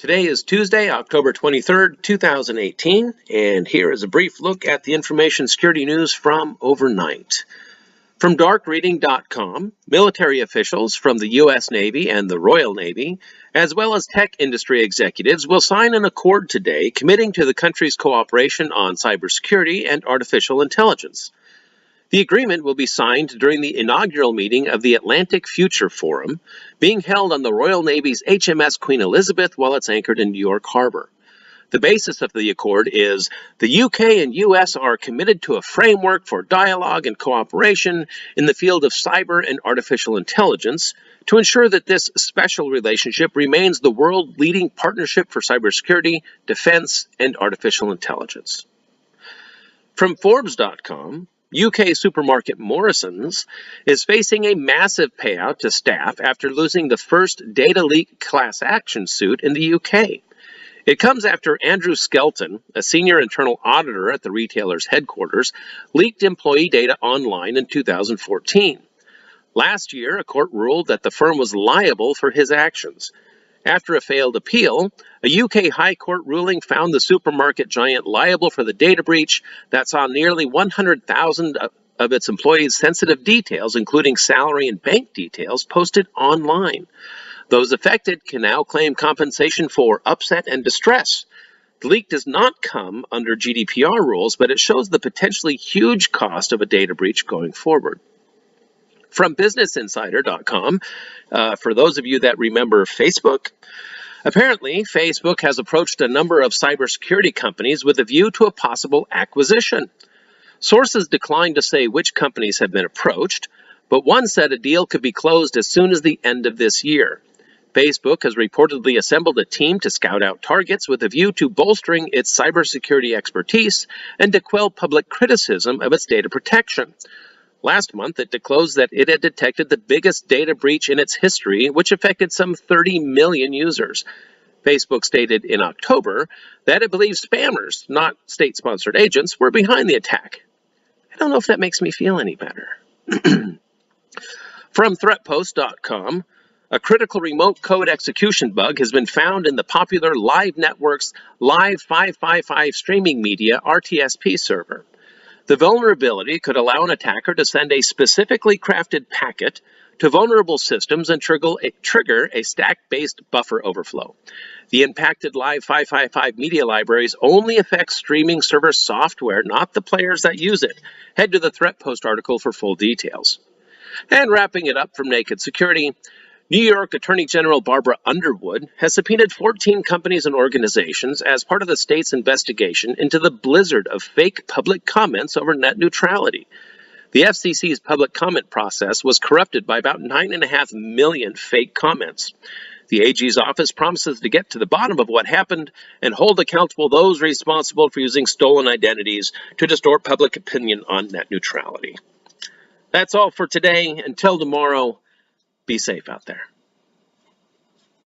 Today is Tuesday, October 23rd, 2018, and here is a brief look at the information security news from overnight. From darkreading.com, military officials from the U.S. Navy and the Royal Navy, as well as tech industry executives, will sign an accord today committing to the country's cooperation on cybersecurity and artificial intelligence. The agreement will be signed during the inaugural meeting of the Atlantic Future Forum, being held on the Royal Navy's HMS Queen Elizabeth while it's anchored in New York Harbor. The basis of the accord is the UK and US are committed to a framework for dialogue and cooperation in the field of cyber and artificial intelligence to ensure that this special relationship remains the world-leading partnership for cybersecurity, defense, and artificial intelligence. From Forbes.com, UK supermarket Morrisons is facing a massive payout to staff after losing the first data leak class action suit in the UK. It comes after Andrew Skelton, a senior internal auditor at the retailer's headquarters, leaked employee data online in 2014. Last year, a court ruled that the firm was liable for his actions. After a failed appeal, a UK High Court ruling found the supermarket giant liable for the data breach that saw nearly 100,000 of its employees' sensitive details, including salary and bank details, posted online. Those affected can now claim compensation for upset and distress. The leak does not come under GDPR rules, but it shows the potentially huge cost of a data breach going forward. From BusinessInsider.com, for those of you that remember Facebook, apparently Facebook has approached a number of cybersecurity companies with a view to a possible acquisition. Sources declined to say which companies have been approached, but one said a deal could be closed as soon as the end of this year. Facebook has reportedly assembled a team to scout out targets with a view to bolstering its cybersecurity expertise and to quell public criticism of its data protection. Last month, it disclosed that it had detected the biggest data breach in its history, which affected some 30 million users. Facebook stated in October that it believes spammers, not state-sponsored agents, were behind the attack. I don't know if that makes me feel any better. From ThreatPost.com, a critical remote code execution bug has been found in the popular Live Network's Live 555 streaming media RTSP server. The vulnerability could allow an attacker to send a specifically crafted packet to vulnerable systems and trigger a stack-based buffer overflow. The impacted Live 555 media libraries only affect streaming server software, not the players that use it. Head to the ThreatPost article for full details. And wrapping it up from Naked Security, New York Attorney General Barbara Underwood has subpoenaed 14 companies and organizations as part of the state's investigation into the blizzard of fake public comments over net neutrality. The FCC's public comment process was corrupted by about 9.5 million fake comments. The AG's office promises to get to the bottom of what happened and hold accountable those responsible for using stolen identities to distort public opinion on net neutrality. That's all for today. Until tomorrow, be safe out there.